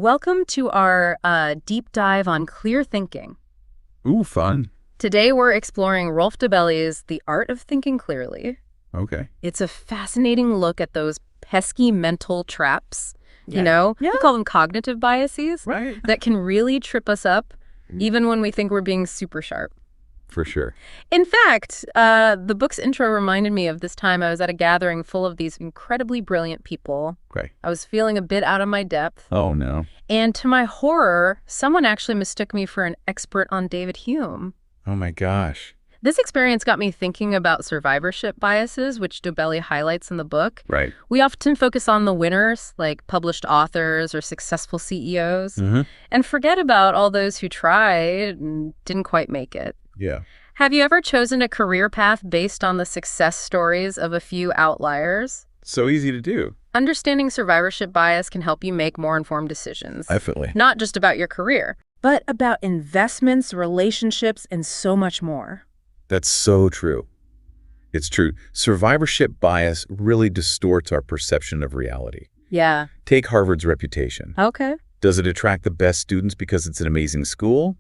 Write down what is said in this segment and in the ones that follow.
Welcome to our deep dive on clear thinking. Ooh, fun. Today we're exploring Rolf Dobelli's The Art of Thinking Clearly. Okay. It's a fascinating look at those pesky mental traps, Yeah. we call them cognitive biases, Right. that can really trip us up even when we think we're being super sharp. For sure. In fact, the book's intro reminded me of this time I was at a gathering full of these incredibly brilliant people. Okay. I was feeling a bit out of my depth. Oh, no. And to my horror, someone actually mistook me for an expert on David Hume. Oh, my gosh. This experience got me thinking about survivorship biases, which Dobelli highlights in the book. Right. We often focus on the winners, like published authors or successful CEOs, and forget about all those who tried and didn't quite make it. Yeah. Have you ever chosen a career path based on the success stories of a few outliers? So easy to do. Understanding survivorship bias can help you make more informed decisions. Definitely. Not just about your career, but about investments, relationships, and so much more. That's so true. It's true. Survivorship bias really distorts our perception of reality. Yeah. Take Harvard's reputation. Okay. Does it attract the best students because it's an amazing school?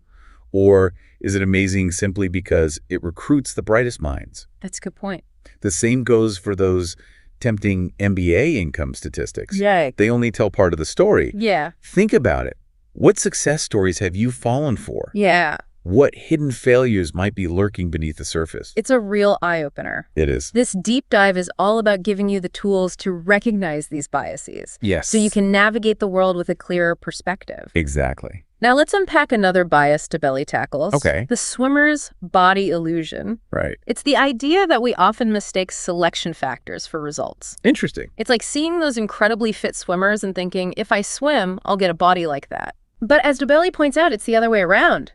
Or is it amazing simply because it recruits the brightest minds? That's a good point. The same goes for those tempting MBA income statistics. Yeah. They only tell part of the story. Yeah. Think about it. What success stories have you fallen for? Yeah. What hidden failures might be lurking beneath the surface? It's a real eye-opener. It is. This deep dive is all about giving you the tools to recognize these biases. Yes. So you can navigate the world with a clearer perspective. Exactly. Now let's unpack another bias Dobelli tackles. Okay. The swimmer's body illusion. Right. It's the idea that we often mistake selection factors for results. Interesting. It's like seeing those incredibly fit swimmers and thinking, if I swim, I'll get a body like that. But as Dobelli points out, it's the other way around.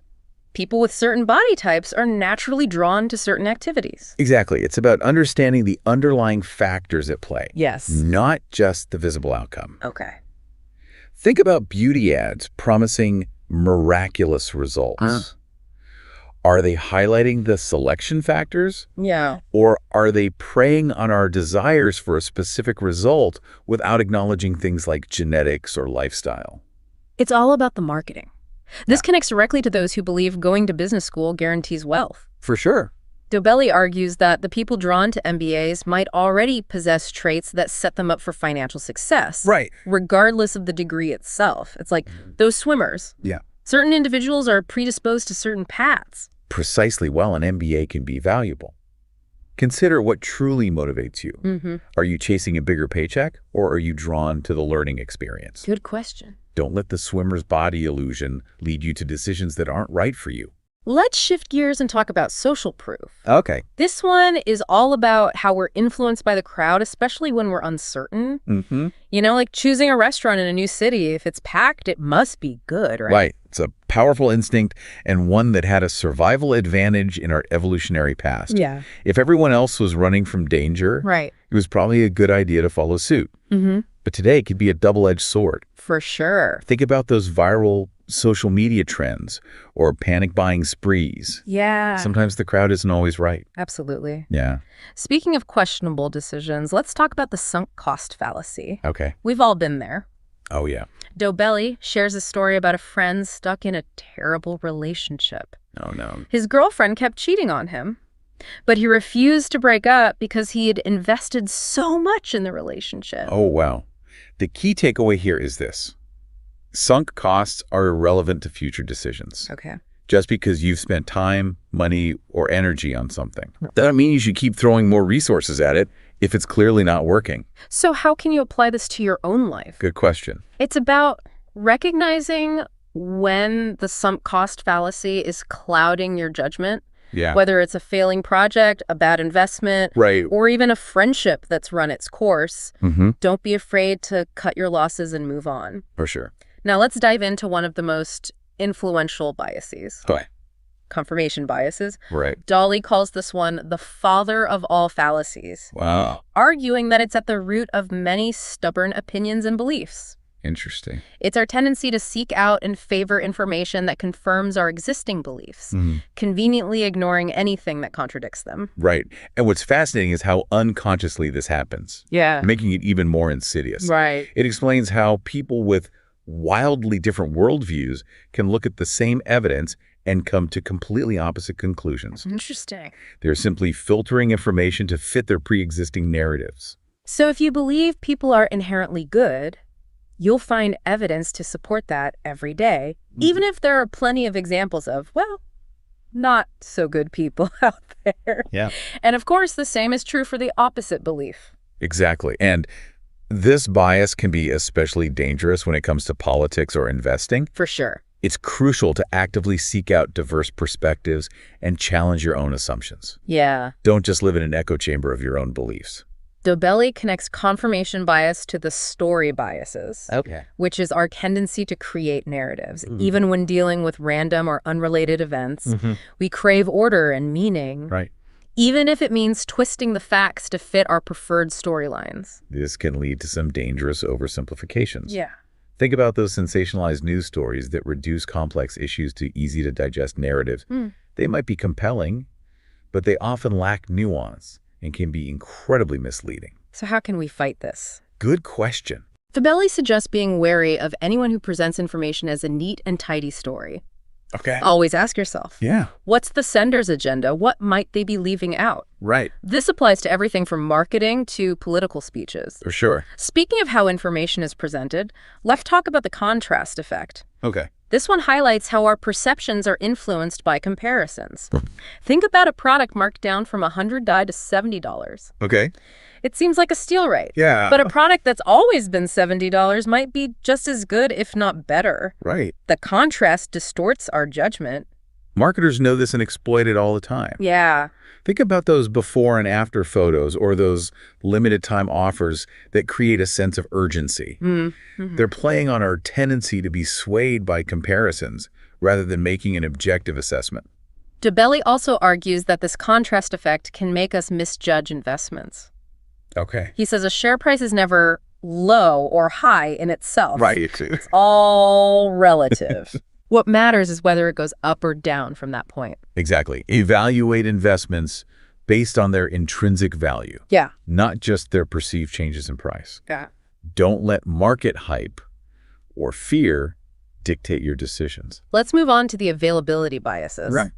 People with certain body types are naturally drawn to certain activities. Exactly. It's about understanding the underlying factors at play. Yes. Not just the visible outcome. Okay. Think about beauty ads promising miraculous results. Are they highlighting the selection factors? Yeah. Or are they preying on our desires for a specific result without acknowledging things like genetics or lifestyle? It's all about the marketing. This connects directly to those who believe going to business school guarantees wealth. For sure. Dobelli argues that the people drawn to MBAs might already possess traits that set them up for financial success. Right. Regardless of the degree itself. It's like those swimmers. Yeah. Certain individuals are predisposed to certain paths. Precisely. Well, an MBA can be valuable. Consider what truly motivates you. Are you chasing a bigger paycheck, or are you drawn to the learning experience? Good question. Don't let the swimmer's body illusion lead you to decisions that aren't right for you. Let's shift gears and talk about social proof. Okay. This one is all about how we're influenced by the crowd, especially when we're uncertain. You know, like choosing a restaurant in a new city. If it's packed, it must be good, right? Right. It's a powerful instinct and one that had a survival advantage in our evolutionary past. Yeah. If everyone else was running from danger, Right. it was probably a good idea to follow suit. But today it could be a double-edged sword. For sure. Think about those viral social media trends or panic buying sprees. Yeah. Sometimes the crowd isn't always right. Absolutely. Yeah. Speaking of questionable decisions, let's talk about the sunk cost fallacy. Okay. We've all been there. Oh, yeah. Dobelli shares a story about a friend stuck in a terrible relationship. Oh, no. His girlfriend kept cheating on him, but he refused to break up because he had invested so much in the relationship. Oh, wow. The key takeaway here is this. Sunk costs are irrelevant to future decisions. Okay. Just because you've spent time, money, or energy on something. That doesn't mean you should keep throwing more resources at it if it's clearly not working. So how can you apply this to your own life? Good question. It's about recognizing when the sunk cost fallacy is clouding your judgment. Yeah. Whether it's a failing project, a bad investment, Right. or even a friendship that's run its course, don't be afraid to cut your losses and move on. For sure. Now let's dive into one of the most influential biases, Okay. confirmation biases. Right. Dolly calls this one the father of all fallacies, Wow. arguing that it's at the root of many stubborn opinions and beliefs. Interesting. It's our tendency to seek out and favor information that confirms our existing beliefs, conveniently ignoring anything that contradicts them. Right. And what's fascinating is how unconsciously this happens, Yeah. making it even more insidious. Right. It explains how people with wildly different worldviews can look at the same evidence and come to completely opposite conclusions. Interesting. They're simply filtering information to fit their pre-existing narratives. So if you believe people are inherently good, you'll find evidence to support that every day, even if there are plenty of examples of, well, not so good people out there. Yeah. And of course, the same is true for the opposite belief. Exactly. And this bias can be especially dangerous when it comes to politics or investing. For sure. It's crucial to actively seek out diverse perspectives and challenge your own assumptions. Yeah. Don't just live in an echo chamber of your own beliefs. Dobelli connects confirmation bias to the story biases, Okay. which is our tendency to create narratives. Even when dealing with random or unrelated events, we crave order and meaning, Right. even if it means twisting the facts to fit our preferred storylines. This can lead to some dangerous oversimplifications. Yeah. Think about those sensationalized news stories that reduce complex issues to easy-to-digest narratives. They might be compelling, but they often lack nuance and can be incredibly misleading. So how can we fight this? Good question. Dobelli suggests being wary of anyone who presents information as a neat and tidy story. Okay. Always ask yourself, Yeah. what's the sender's agenda? What might they be leaving out? Right. This applies to everything from marketing to political speeches. For sure. Speaking of how information is presented, let's talk about the contrast effect. Okay. This one highlights how our perceptions are influenced by comparisons. Think about a product marked down from $100 to $70. Okay. It seems like a steal, right? Yeah. But a product that's always been $70 might be just as good, if not better. Right. The contrast distorts our judgment. Marketers know this and exploit it all the time. Yeah. Think about those before and after photos or those limited time offers that create a sense of urgency. They're playing on our tendency to be swayed by comparisons rather than making an objective assessment. Dobelli also argues that this contrast effect can make us misjudge investments. Okay. He says a share price is never low or high in itself. Right. It's all relative. What matters is whether it goes up or down from that point. Exactly. Evaluate investments based on their intrinsic value, Yeah. not just their perceived changes in price. Yeah. Don't let market hype or fear dictate your decisions. Let's move on to the availability biases. Right.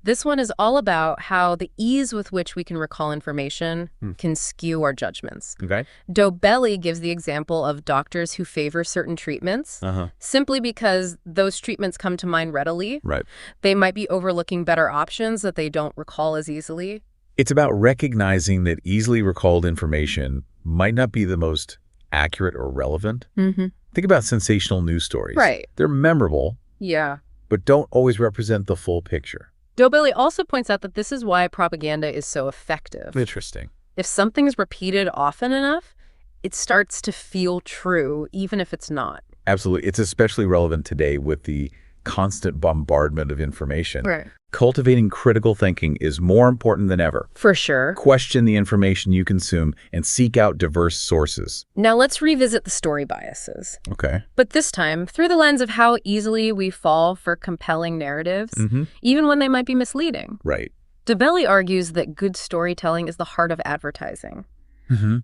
This one is all about how the ease with which we can recall information can skew our judgments. Okay. Dobelli gives the example of doctors who favor certain treatments simply because those treatments come to mind readily. Right. They might be overlooking better options that they don't recall as easily. It's about recognizing that easily recalled information might not be the most accurate or relevant. Think about sensational news stories. Right. They're memorable, Yeah. but don't always represent the full picture. Dobelli also points out that this is why propaganda is so effective. Interesting. If something's repeated often enough, it starts to feel true, even if it's not. Absolutely. It's especially relevant today with the constant bombardment of information. Right. Cultivating critical thinking is more important than ever. For sure. Question the information you consume and seek out diverse sources. Now let's revisit the story biases. Okay. But this time, through the lens of how easily we fall for compelling narratives, even when they might be misleading. Right. Dobelli argues that good storytelling is the heart of advertising.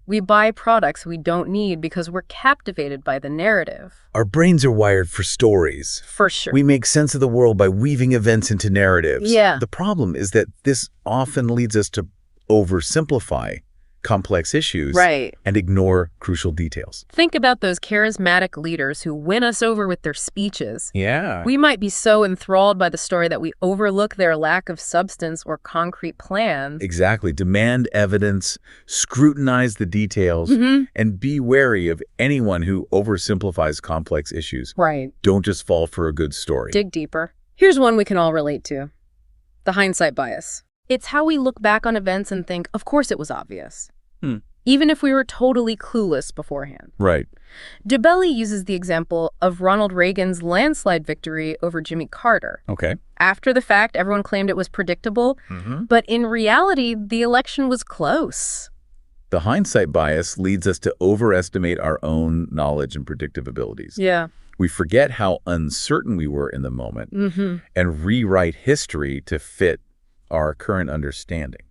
We buy products we don't need because we're captivated by the narrative. Our brains are wired for stories. For sure. We make sense of the world by weaving events into narratives. Yeah. The problem is that this often leads us to oversimplify complex issues and ignore crucial details. Think about those charismatic leaders who win us over with their speeches. Yeah. We might be so enthralled by the story that we overlook their lack of substance or concrete plans. Exactly. Demand evidence, scrutinize the details, and be wary of anyone who oversimplifies complex issues. Right. Don't just fall for a good story. Dig deeper. Here's one we can all relate to. The hindsight bias. It's how we look back on events and think, of course it was obvious. Even if we were totally clueless beforehand. Right. Dobelli uses the example of Ronald Reagan's landslide victory over Jimmy Carter. Okay. After the fact, everyone claimed it was predictable, but in reality, the election was close. The hindsight bias leads us to overestimate our own knowledge and predictive abilities. Yeah. We forget how uncertain we were in the moment and rewrite history to fit our current understanding.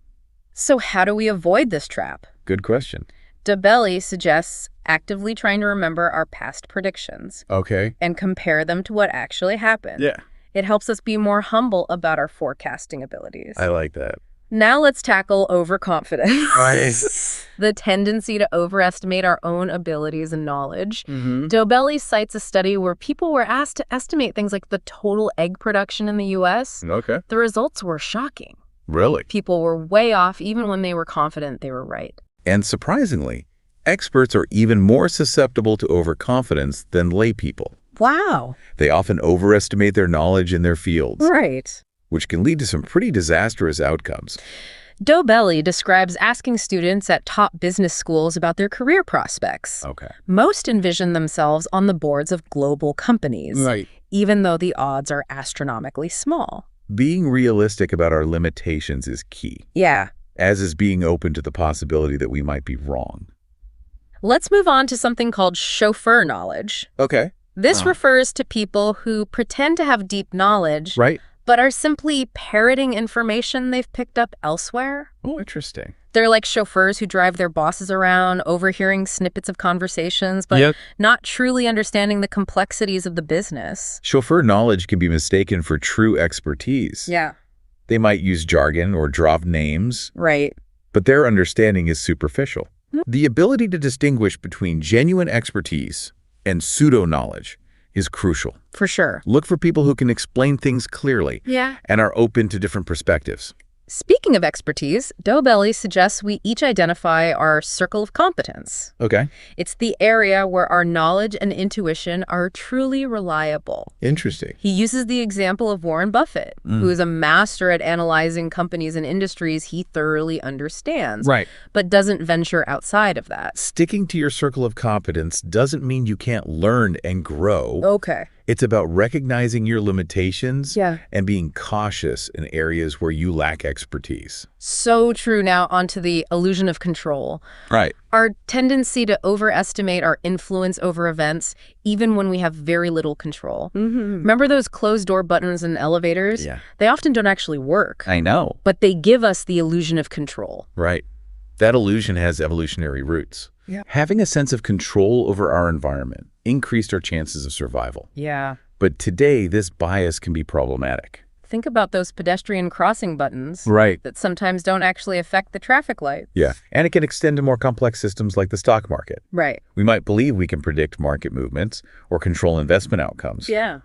So how do we avoid this trap? Good question. Dobelli suggests actively trying to remember our past predictions Okay. and compare them to what actually happened. Yeah. It helps us be more humble about our forecasting abilities. I like that. Now let's tackle overconfidence. Right. The tendency to overestimate our own abilities and knowledge. Mm-hmm. Dobelli cites a study where people were asked to estimate things like the total egg production in the U.S. Okay. The results were shocking. Really? People were way off even when they were confident they were right. And surprisingly, experts are even more susceptible to overconfidence than lay people. Wow. They often overestimate their knowledge in their fields, Right. which can lead to some pretty disastrous outcomes. Dobelli describes asking students at top business schools about their career prospects. Okay. Most envision themselves on the boards of global companies, Right. even though the odds are astronomically small. Being realistic about our limitations is key, Yeah. as is being open to the possibility that we might be wrong. Let's move on to something called chauffeur knowledge. Okay. This refers to people who pretend to have deep knowledge, Right. but are simply parroting information they've picked up elsewhere. Oh, interesting. They're like chauffeurs who drive their bosses around, overhearing snippets of conversations, but Yep. not truly understanding the complexities of the business. Chauffeur knowledge can be mistaken for true expertise. Yeah. They might use jargon or drop names, Right. but their understanding is superficial. The ability to distinguish between genuine expertise and pseudo-knowledge is crucial. For sure. Look for people who can explain things clearly Yeah. and are open to different perspectives. Speaking of expertise, Dobelli suggests we each identify our circle of competence. Okay. It's the area where our knowledge and intuition are truly reliable. Interesting. He uses the example of Warren Buffett, who is a master at analyzing companies and industries he thoroughly understands, Right. but doesn't venture outside of that. Sticking to your circle of competence doesn't mean you can't learn and grow. Okay. It's about recognizing your limitations Yeah. and being cautious in areas where you lack expertise. So true. Now onto the illusion of control. Right. Our tendency to overestimate our influence over events, even when we have very little control. Remember those closed-door buttons in elevators? Yeah. They often don't actually work, I know. but they give us the illusion of control. Right. That illusion has evolutionary roots. Yeah. Having a sense of control over our environment increased our chances of survival. Yeah. But today, this bias can be problematic. Think about those pedestrian crossing buttons Right. that sometimes don't actually affect the traffic light. Yeah. And it can extend to more complex systems like the stock market. Right. We might believe we can predict market movements or control investment outcomes. Yeah.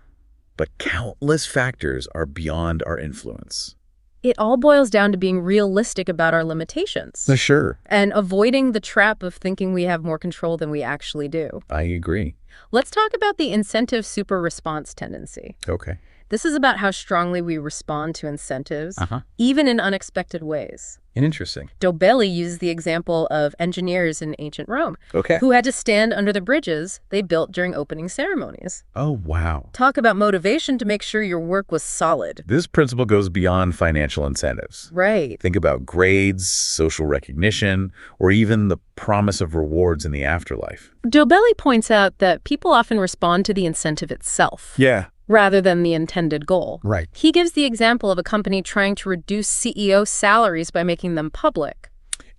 But countless factors are beyond our influence. It all boils down to being realistic about our limitations Sure. and avoiding the trap of thinking we have more control than we actually do. I agree. Let's talk about the incentive super response tendency. Okay. This is about how strongly we respond to incentives, Uh-huh. even in unexpected ways. Interesting. Dobelli uses the example of engineers in ancient Rome Okay. who had to stand under the bridges they built during opening ceremonies. Oh, wow. Talk about motivation to make sure your work was solid. This principle goes beyond financial incentives. Right. Think about grades, social recognition, or even the promise of rewards in the afterlife. Dobelli points out that people often respond to the incentive itself, Yeah. rather than the intended goal. Right. He gives the example of a company trying to reduce CEO salaries by making them public.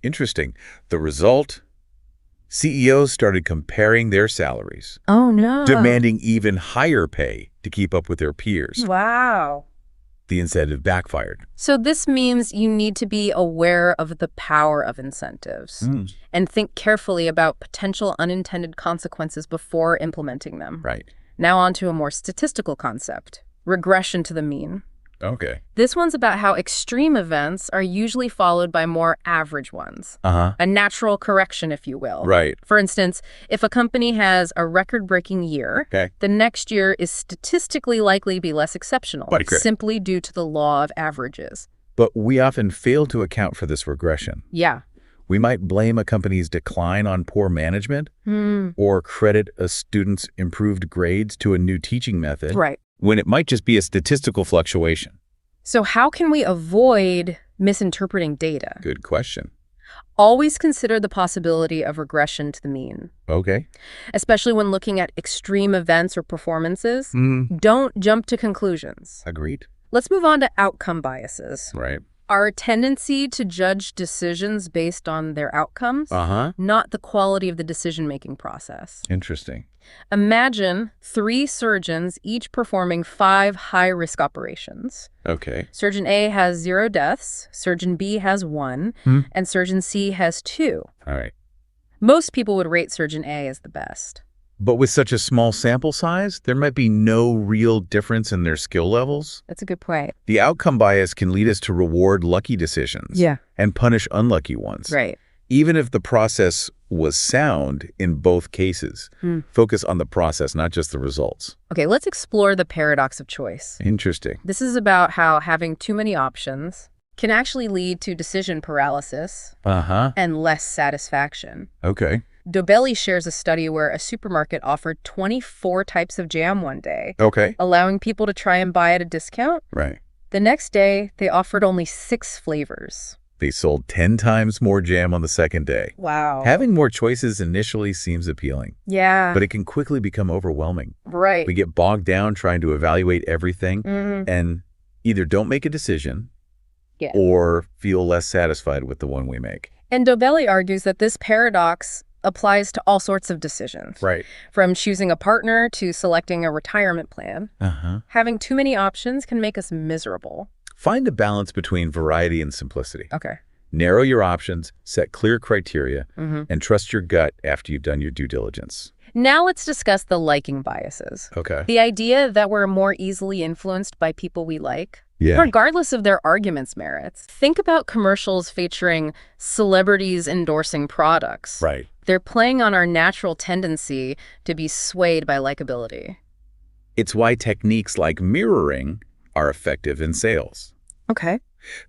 Interesting. The result? CEOs started comparing their salaries, Oh, no. demanding even higher pay to keep up with their peers. Wow. The incentive backfired. So this means you need to be aware of the power of incentives and think carefully about potential unintended consequences before implementing them. Right. Now on to a more statistical concept, regression to the mean. Okay. This one's about how extreme events are usually followed by more average ones. Uh-huh. A natural correction, if you will. Right. For instance, if a company has a record-breaking year, Okay. the next year is statistically likely to be less exceptional, Right. simply due to the law of averages. But we often fail to account for this regression. Yeah. We might blame a company's decline on poor management or credit a student's improved grades to a new teaching method Right. when it might just be a statistical fluctuation. So how can we avoid misinterpreting data? Good question. Always consider the possibility of regression to the mean, Okay. especially when looking at extreme events or performances. Don't jump to conclusions. Agreed. Let's move on to outcome biases. Right. Our tendency to judge decisions based on their outcomes, not the quality of the decision-making process. Interesting. Imagine 3 surgeons each performing 5 high-risk operations. Okay. Surgeon A has 0 deaths, Surgeon B has 1, and Surgeon C has 2. All right. Most people would rate Surgeon A as the best. But with such a small sample size, there might be no real difference in their skill levels. That's a good point. The outcome bias can lead us to reward lucky decisions and punish unlucky ones. Right. Even if the process was sound in both cases. Focus on the process, not just the results. Okay, let's explore the paradox of choice. Interesting. This is about how having too many options can actually lead to decision paralysis and less satisfaction. Okay. Dobelli shares a study where a supermarket offered 24 types of jam one day, allowing people to try and buy at a discount. Right. The next day, they offered only 6 flavors. They sold 10 times more jam on the second day. Wow. Having more choices initially seems appealing. Yeah. But it can quickly become overwhelming. Right. We get bogged down trying to evaluate everything and either don't make a decision or feel less satisfied with the one we make. And Dobelli argues that this paradox applies to all sorts of decisions. Right. From choosing a partner to selecting a retirement plan. Having too many options can make us miserable. Find a balance between variety and simplicity. Okay. Narrow your options, set clear criteria, and trust your gut after you've done your due diligence. Now let's discuss the liking biases. Okay. The idea that we're more easily influenced by people we like, regardless of their argument's merits. Think about commercials featuring celebrities endorsing products. Right. They're playing on our natural tendency to be swayed by likability. It's why techniques like mirroring are effective in sales. Okay.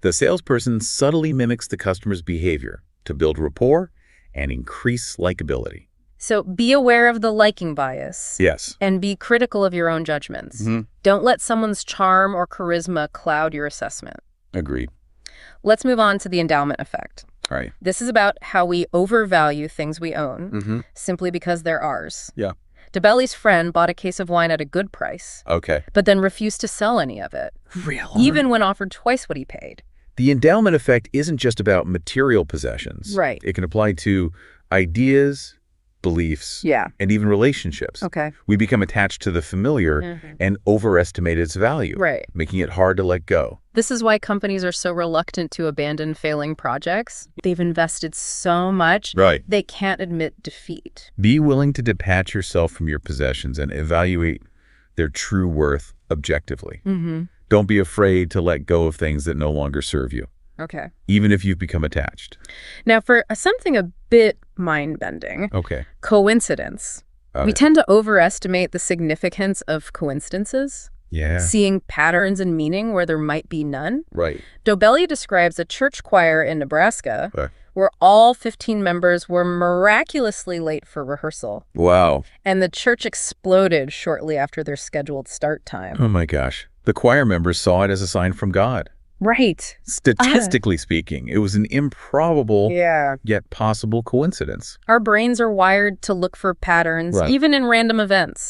The salesperson subtly mimics the customer's behavior to build rapport and increase likability. So be aware of the liking bias. Yes. And be critical of your own judgments. Don't let someone's charm or charisma cloud your assessment. Agreed. Let's move on to the endowment effect. All right. This is about how we overvalue things we own simply because they're ours. Yeah. Dobelli's friend bought a case of wine at a good price, but then refused to sell any of it, even when offered twice what he paid. The endowment effect isn't just about material possessions. Right. It can apply to ideas, beliefs, and even relationships. Okay. We become attached to the familiar and overestimate its value, making it hard to let go. This is why companies are so reluctant to abandon failing projects. They've invested so much, they can't admit defeat. Be willing to detach yourself from your possessions and evaluate their true worth objectively. Don't be afraid to let go of things that no longer serve you. Okay. Even if you've become attached. Now, for something a bit mind-bending, coincidence. We tend to overestimate the significance of coincidences. Seeing patterns and meaning where there might be none. Right. Dobelli describes a church choir in Nebraska where all 15 members were miraculously late for rehearsal. Wow. And the church exploded shortly after their scheduled start time. Oh my gosh. The choir members saw it as a sign from God. Right. Statistically speaking, it was an improbable yet possible coincidence. Our brains are wired to look for patterns, even in random events.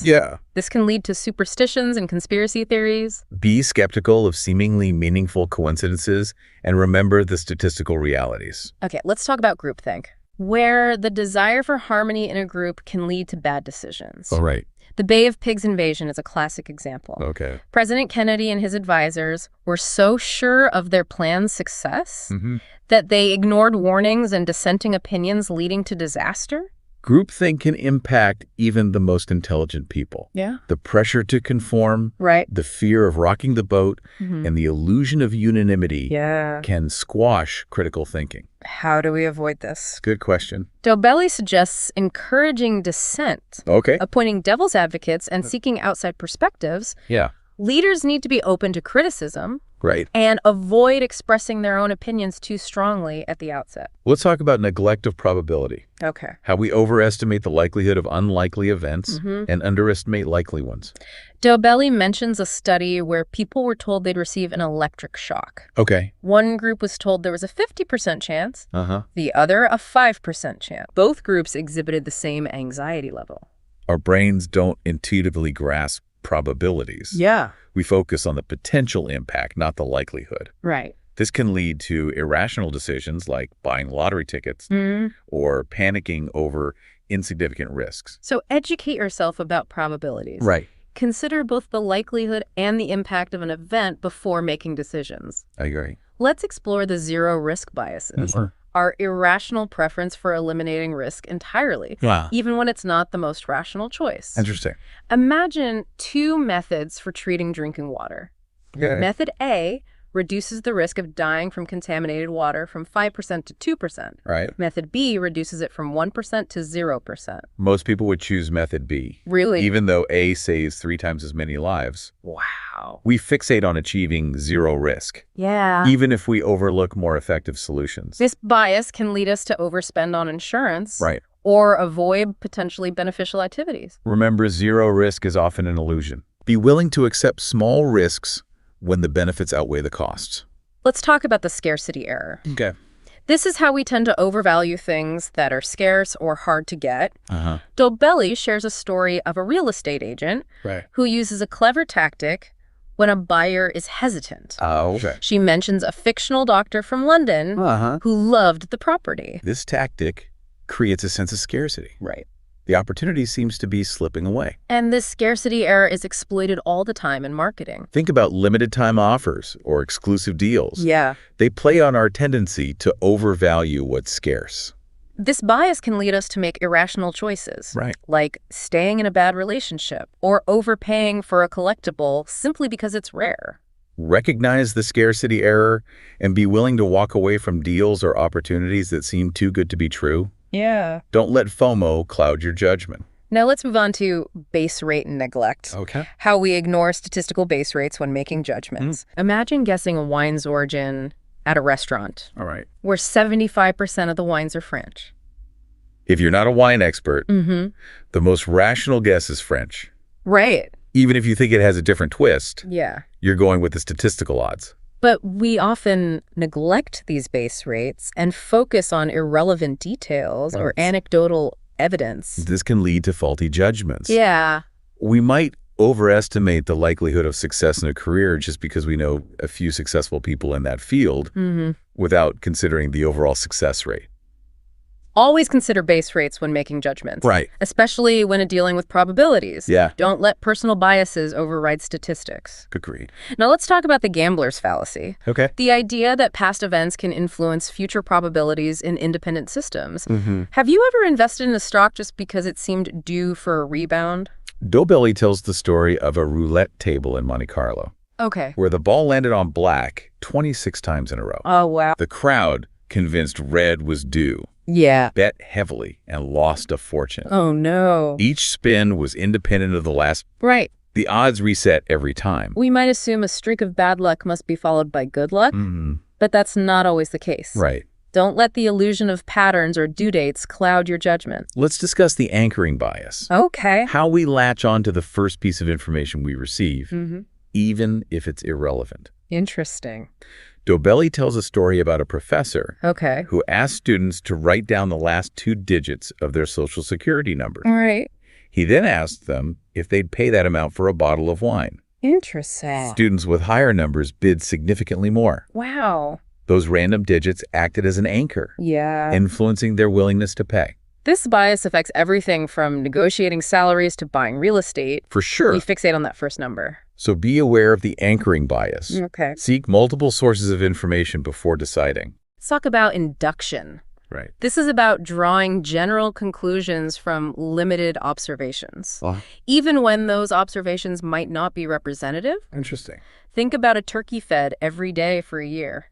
This can lead to superstitions and conspiracy theories. Be skeptical of seemingly meaningful coincidences and remember the statistical realities. Okay, let's talk about groupthink, where the desire for harmony in a group can lead to bad decisions. All right. The Bay of Pigs invasion is a classic example. Okay. President Kennedy and his advisors were so sure of their plan's success that they ignored warnings and dissenting opinions leading to disaster. Groupthink can impact even the most intelligent people. The pressure to conform, the fear of rocking the boat, and the illusion of unanimity can squash critical thinking. How do we avoid this? Good question. Dobelli suggests encouraging dissent, appointing devil's advocates, and seeking outside perspectives. Leaders need to be open to criticism and avoid expressing their own opinions too strongly at the outset. Let's talk about neglect of probability. Okay. How we overestimate the likelihood of unlikely events and underestimate likely ones. Dobelli mentions a study where people were told they'd receive an electric shock. Okay. One group was told there was a 50% chance, the other a 5% chance. Both groups exhibited the same anxiety level. Our brains don't intuitively grasp probabilities. We focus on the potential impact, not the likelihood. Right. This can lead to irrational decisions like buying lottery tickets or panicking over insignificant risks. So educate yourself about probabilities. Right. Consider both the likelihood and the impact of an event before making decisions. I agree. Let's explore the zero-risk biases, our irrational preference for eliminating risk entirely, even when it's not the most rational choice. Interesting. Imagine two methods for treating drinking water. Okay. Method A reduces the risk of dying from contaminated water from 5% to 2%. Right. Method B reduces it from 1% to 0%. Most people would choose method B. Really? Even though A saves 3 times as many lives. Wow. We fixate on achieving zero risk, Yeah. even if we overlook more effective solutions. This bias can lead us to overspend on insurance. Right. Or avoid potentially beneficial activities. Remember, zero risk is often an illusion. Be willing to accept small risks when the benefits outweigh the costs. Let's talk about the scarcity error. Okay. This is how we tend to overvalue things that are scarce or hard to get. Dobelli shares a story of a real estate agent who uses a clever tactic when a buyer is hesitant. Okay. She mentions a fictional doctor from London who loved the property. This tactic creates a sense of scarcity. Right. The opportunity seems to be slipping away. And this scarcity error is exploited all the time in marketing. Think about limited time offers or exclusive deals. Yeah. They play on our tendency to overvalue what's scarce. This bias can lead us to make irrational choices. Right. Like staying in a bad relationship or overpaying for a collectible simply because it's rare. Recognize the scarcity error and be willing to walk away from deals or opportunities that seem too good to be true. Yeah. Don't let FOMO cloud your judgment. Now let's move on to base rate neglect. Okay. How we ignore statistical base rates when making judgments. Imagine guessing a wine's origin at a restaurant. All right. Where 75% of the wines are French. If you're not a wine expert, the most rational guess is French. Right. Even if you think it has a different twist, Yeah. you're going with the statistical odds. But we often neglect these base rates and focus on irrelevant details or anecdotal evidence. This can lead to faulty judgments. Yeah. We might overestimate the likelihood of success in a career just because we know a few successful people in that field without considering the overall success rate. Always consider base rates when making judgments. Right. Especially when dealing with probabilities. Yeah. Don't let personal biases override statistics. Agreed. Now let's talk about the gambler's fallacy. Okay. The idea that past events can influence future probabilities in independent systems. Have you ever invested in a stock just because it seemed due for a rebound? Dobelli tells the story of a roulette table in Monte Carlo, Okay. where the ball landed on black 26 times in a row. Oh, wow. The crowd, convinced red was due, Yeah. bet heavily and lost a fortune. Oh, no. Each spin was independent of the last. Right. The odds reset every time. We might assume a streak of bad luck must be followed by good luck, but that's not always the case. Right. Don't let the illusion of patterns or due dates cloud your judgment. Let's discuss the anchoring bias. Okay. How we latch on to the first piece of information we receive, even if it's irrelevant. Interesting. Dobelli tells a story about a professor Okay. who asked students to write down the last 2 digits of their social security number. All right. He then asked them if they'd pay that amount for a bottle of wine. Interesting. Students with higher numbers bid significantly more. Wow. Those random digits acted as an anchor, Yeah. influencing their willingness to pay. This bias affects everything from negotiating salaries to buying real estate. For sure. We fixate on that first number. So be aware of the anchoring bias. Okay. Seek multiple sources of information before deciding. Let's talk about induction. Right. This is about drawing general conclusions from limited observations, even when those observations might not be representative. Interesting. Think about a turkey fed every day for a year.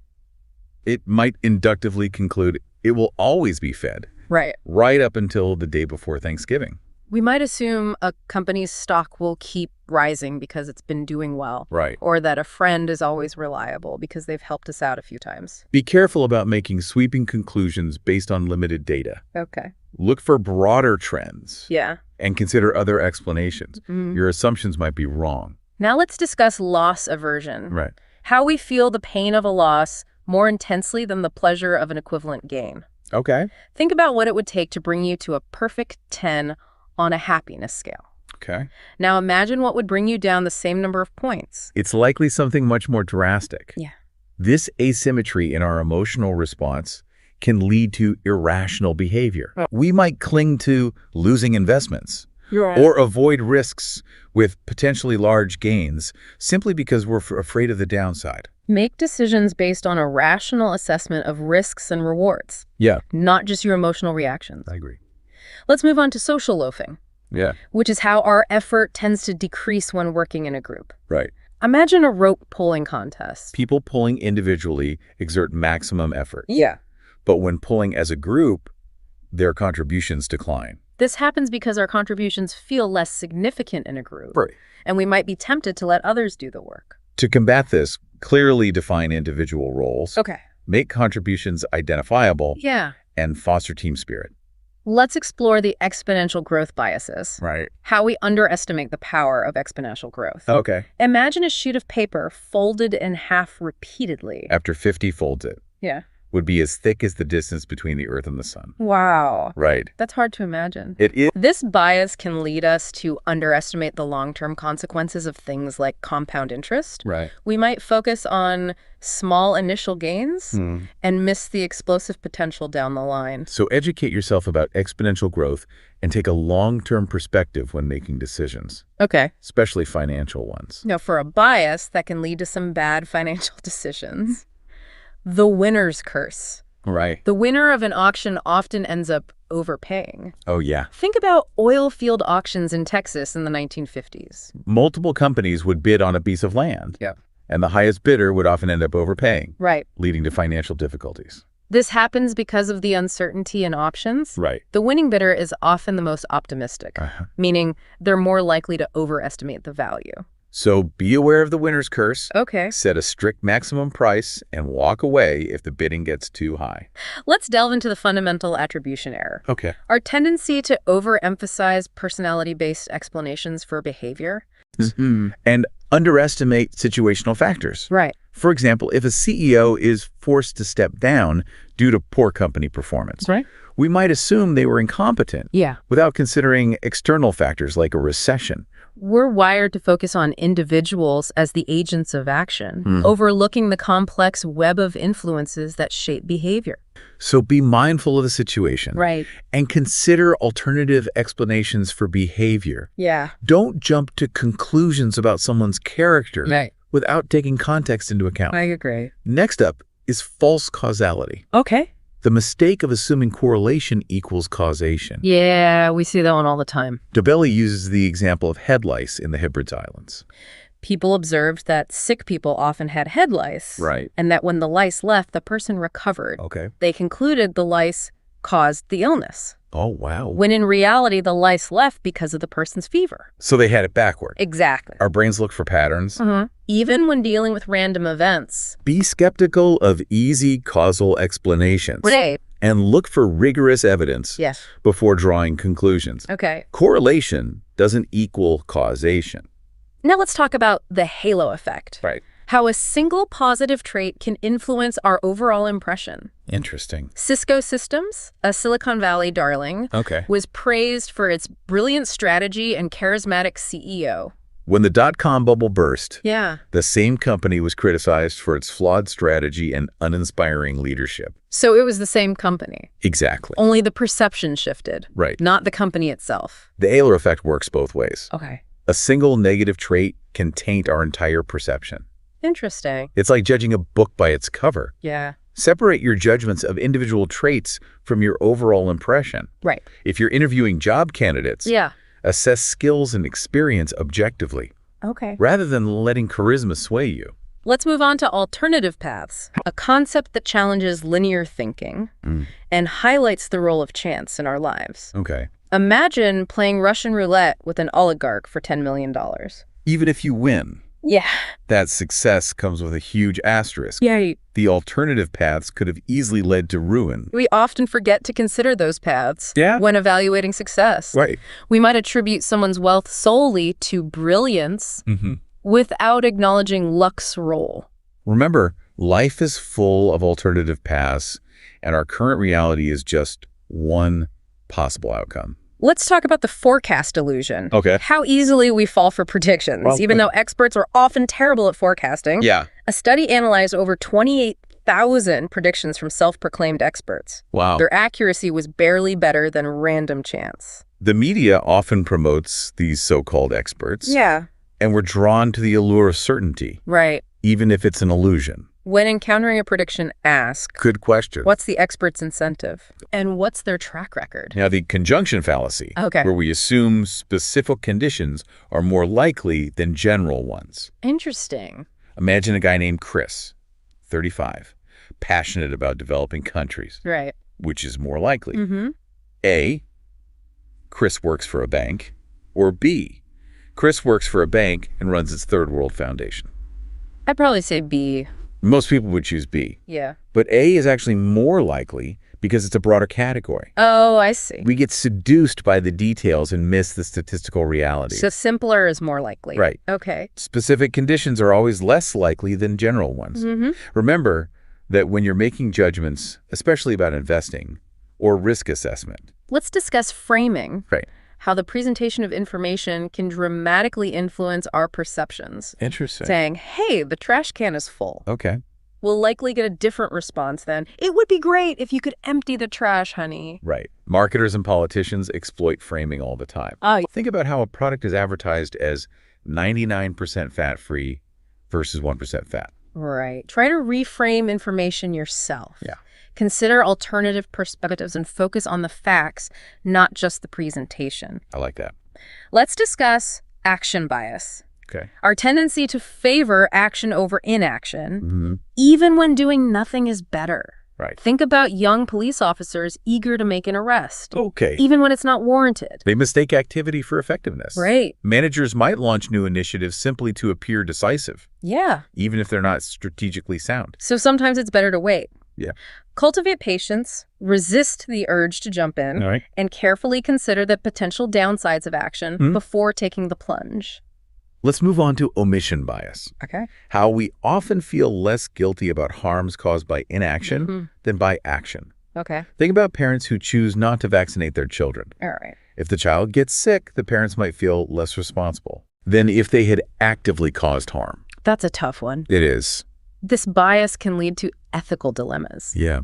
It might inductively conclude it will always be fed, Right. right up until the day before Thanksgiving. We might assume a company's stock will keep rising because it's been doing well. Right. Or that a friend is always reliable because they've helped us out a few times. Be careful about making sweeping conclusions based on limited data. Okay. Look for broader trends. Yeah. And consider other explanations. Your assumptions might be wrong. Now let's discuss loss aversion. Right. How we feel the pain of a loss more intensely than the pleasure of an equivalent gain. Okay. Think about what it would take to bring you to a perfect 10 on a happiness scale. Okay. Now imagine what would bring you down the same number of points. It's likely something much more drastic. Yeah. This asymmetry in our emotional response can lead to irrational behavior. We might cling to losing investments or avoid risks with potentially large gains simply because we're afraid of the downside. Make decisions based on a rational assessment of risks and rewards. Yeah, Not just your emotional reactions. I agree. Let's move on to social loafing, Yeah, which is how our effort tends to decrease when working in a group. right. Imagine a rope pulling contest. People pulling individually exert maximum effort. Yeah. But when pulling as a group, their contributions decline. This happens because our contributions feel less significant in a group, Right. and we might be tempted to let others do the work. To combat this, clearly define individual roles, Okay. make contributions identifiable, Yeah. and foster team spirit. Let's explore the exponential growth biases, Right. how we underestimate the power of exponential growth. Okay. Imagine a sheet of paper folded in half repeatedly. After 50 folds it, Yeah. would be as thick as the distance between the Earth and the Sun. Wow. Right. That's hard to imagine. It is. This bias can lead us to underestimate the long-term consequences of things like compound interest. Right. We might focus on small initial gains and miss the explosive potential down the line. So educate yourself about exponential growth and take a long-term perspective when making decisions, Okay. especially financial ones. Now, for a bias that can lead to some bad financial decisions, the winner's curse. Right. The winner of an auction often ends up overpaying. Oh, yeah. Think about oil field auctions in Texas in the 1950s. Multiple companies would bid on a piece of land. Yeah. And the highest bidder would often end up overpaying, Right. leading to financial difficulties. This happens because of the uncertainty in options. Right. The winning bidder is often the most optimistic, meaning they're more likely to overestimate the value. So be aware of the winner's curse, Okay. set a strict maximum price, and walk away if the bidding gets too high. Let's delve into the fundamental attribution error. Okay. Our tendency to overemphasize personality-based explanations for behavior. And underestimate situational factors. Right. For example, if a CEO is forced to step down due to poor company performance, Right. we might assume they were incompetent Yeah. without considering external factors like a recession. We're wired to focus on individuals as the agents of action, overlooking the complex web of influences that shape behavior. So be mindful of the situation. Right. And consider alternative explanations for behavior. Yeah. Don't jump to conclusions about someone's character Right. without taking context into account. I agree. Next up is false causality. Okay. The mistake of assuming correlation equals causation. Yeah, we see that one all the time. Dobelli uses the example of head lice in the Hebrides Islands. People observed that sick people often had head lice. Right. And that when the lice left, the person recovered. Okay. They concluded the lice caused the illness, Oh, wow. when in reality, the lice left because of the person's fever. So they had it backward. Exactly. Our brains look for patterns. Even when dealing with random events. Be skeptical of easy causal explanations. Right. And look for rigorous evidence Yes. before drawing conclusions. Okay. Correlation doesn't equal causation. Now let's talk about the halo effect. Right. How a single positive trait can influence our overall impression. Interesting. Cisco Systems, a Silicon Valley darling, Okay. was praised for its brilliant strategy and charismatic CEO. When the dot-com bubble burst, Yeah. the same company was criticized for its flawed strategy and uninspiring leadership. So it was the same company, Exactly. only the perception shifted, Right. not the company itself. The halo effect works both ways. Okay. A single negative trait can taint our entire perception. Interesting. It's like judging a book by its cover. Yeah. Separate your judgments of individual traits from your overall impression. Right. If you're interviewing job candidates, Yeah. assess skills and experience objectively, Okay. rather than letting charisma sway you. Let's move on to alternative paths, a concept that challenges linear thinking and highlights the role of chance in our lives. Okay. Imagine playing Russian roulette with an oligarch for $10 million. Even if you win, Yeah. that success comes with a huge asterisk. Yeah. The alternative paths could have easily led to ruin. We often forget to consider those paths when evaluating success. Right. We might attribute someone's wealth solely to brilliance without acknowledging luck's role. Remember, life is full of alternative paths, and our current reality is just one possible outcome. Let's talk about the forecast illusion. Okay. How easily we fall for predictions, Well, even though experts are often terrible at forecasting. Yeah. A study analyzed over 28,000 predictions from self-proclaimed experts. Wow. Their accuracy was barely better than random chance. The media often promotes these so-called experts. Yeah. And we're drawn to the allure of certainty, Right. even if it's an illusion. When encountering a prediction, ask, Good question. what's the expert's incentive? And what's their track record? Now, the conjunction fallacy, Okay. where we assume specific conditions are more likely than general ones. Interesting. Imagine a guy named Chris, 35, passionate about developing countries. Right. Which is more likely? Mm-hmm. A, Chris works for a bank, or B, Chris works for a bank and runs its third world foundation. I'd probably say B. Most people would choose B. Yeah. But A is actually more likely because it's a broader category. Oh, I see. We get seduced by the details and miss the statistical reality. So simpler is more likely. Right. Okay. Specific conditions are always less likely than general ones. Mm-hmm. Remember that when you're making judgments, especially about investing or risk assessment. Let's discuss framing. Right. How the presentation of information can dramatically influence our perceptions. Interesting. Saying, hey, the trash can is full. Okay. We'll likely get a different response than, it would be great if you could empty the trash, honey. Right. Marketers and politicians exploit framing all the time. Think about how a product is advertised as 99% fat-free versus 1% fat. Right. Try to reframe information yourself. Yeah. Consider alternative perspectives and focus on the facts, not just the presentation. I like that. Let's discuss action bias. Okay. Our tendency to favor action over inaction, even when doing nothing is better. Right. Think about young police officers eager to make an arrest, Okay. even when it's not warranted. They mistake activity for effectiveness. Right. Managers might launch new initiatives simply to appear decisive, Yeah. even if they're not strategically sound. So sometimes it's better to wait. Yeah. Cultivate patience, resist the urge to jump in, All right. and carefully consider the potential downsides of action before taking the plunge. Let's move on to omission bias. Okay. How we often feel less guilty about harms caused by inaction than by action. Okay. Think about parents who choose not to vaccinate their children. All right. If the child gets sick, the parents might feel less responsible than if they had actively caused harm. That's a tough one. It is. This bias can lead to ethical dilemmas. Yeah.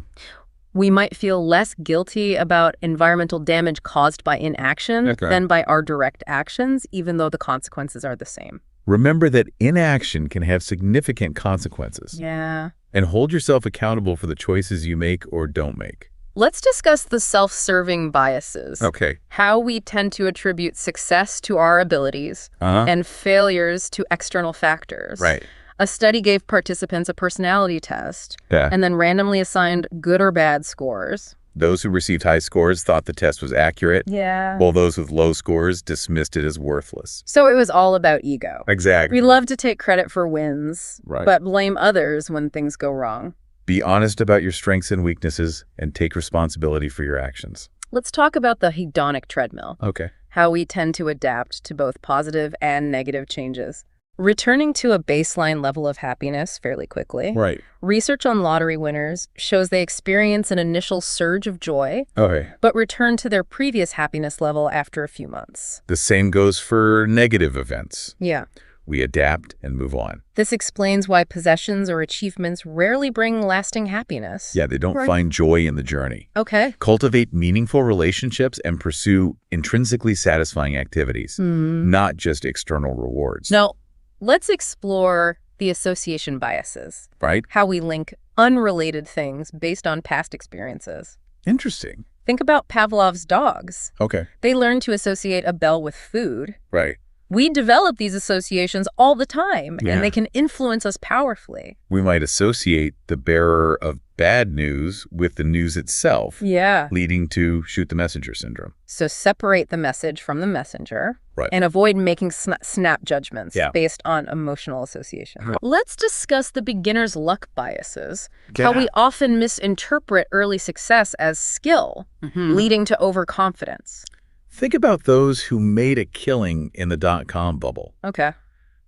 We might feel less guilty about environmental damage caused by inaction than by our direct actions, even though the consequences are the same. Remember that inaction can have significant consequences. Yeah. And hold yourself accountable for the choices you make or don't make. Let's discuss the self-serving biases. Okay. How we tend to attribute success to our abilities and failures to external factors. Right. A study gave participants a personality test and then randomly assigned good or bad scores. Those who received high scores thought the test was accurate, Yeah. while those with low scores dismissed it as worthless. So it was all about ego. Exactly. We love to take credit for wins, Right. but blame others when things go wrong. Be honest about your strengths and weaknesses and take responsibility for your actions. Let's talk about the hedonic treadmill, Okay. how we tend to adapt to both positive and negative changes. Returning to a baseline level of happiness fairly quickly. Right. Research on lottery winners shows they experience an initial surge of joy, Okay. but return to their previous happiness level after a few months. The same goes for negative events. Yeah. We adapt and move on. This explains why possessions or achievements rarely bring lasting happiness. Yeah, they don't find joy in the journey. Okay. Cultivate meaningful relationships and pursue intrinsically satisfying activities, not just external rewards. Now, let's explore the association biases. Right? How we link unrelated things based on past experiences. Interesting. Think about Pavlov's dogs. Okay. They learn to associate a bell with food. Right. We develop these associations all the time, Yeah. and they can influence us powerfully. We might associate the bearer of bad news with the news itself, Yeah. leading to shoot the messenger syndrome. So separate the message from the messenger. Right. And avoid making snap judgments Yeah. based on emotional association. Let's discuss the beginner's luck biases, how we often misinterpret early success as skill, leading to overconfidence. Think about those who made a killing in the dot-com bubble. Okay.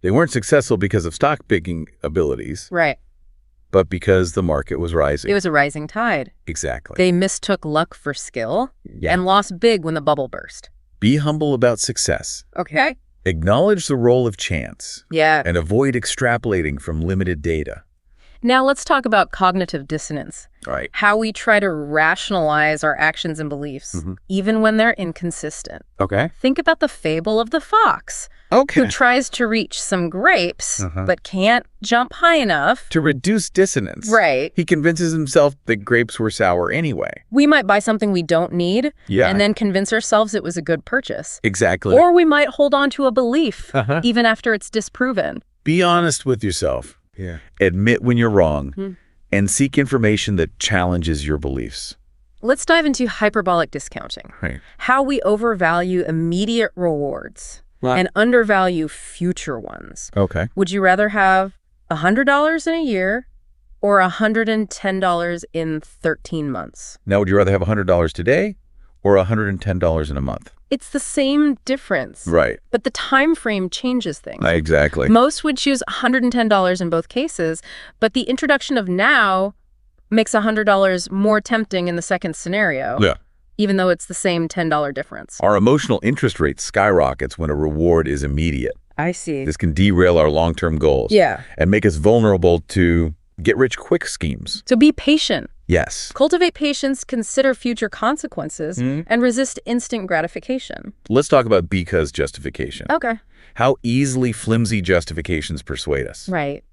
They weren't successful because of stock picking abilities, Right. but because the market was rising. It was a rising tide. Exactly. They mistook luck for skill Yeah. and lost big when the bubble burst. Be humble about success. Okay. Acknowledge the role of chance. Yeah. And avoid extrapolating from limited data. Now let's talk about cognitive dissonance. All right. How we try to rationalize our actions and beliefs, even when they're inconsistent. Okay. Think about the fable of the fox, Okay. who tries to reach some grapes, but can't jump high enough. To reduce dissonance. Right. He convinces himself that grapes were sour anyway. We might buy something we don't need, Yeah. and then convince ourselves it was a good purchase. Exactly. Or we might hold on to a belief, even after it's disproven. Be honest with yourself. Yeah. Admit when you're wrong, and seek information that challenges your beliefs. Let's dive into hyperbolic discounting. Right. How we overvalue immediate rewards and undervalue future ones. Okay. Would you rather have $100 in a year or $110 in 13 months? Now, would you rather have $100 today or $110 in a month? It's the same difference. Right. But the time frame changes things. Exactly. Most would choose $110 in both cases, but the introduction of now makes $100 more tempting in the second scenario. Yeah. Even though it's the same $10 difference. Our emotional interest rate skyrockets when a reward is immediate. I see. This can derail our long-term goals. Yeah. And make us vulnerable to get-rich-quick schemes. So be patient. Yes. Cultivate patience, consider future consequences, and resist instant gratification. Let's talk about because justification. Okay. How easily flimsy justifications persuade us. Right.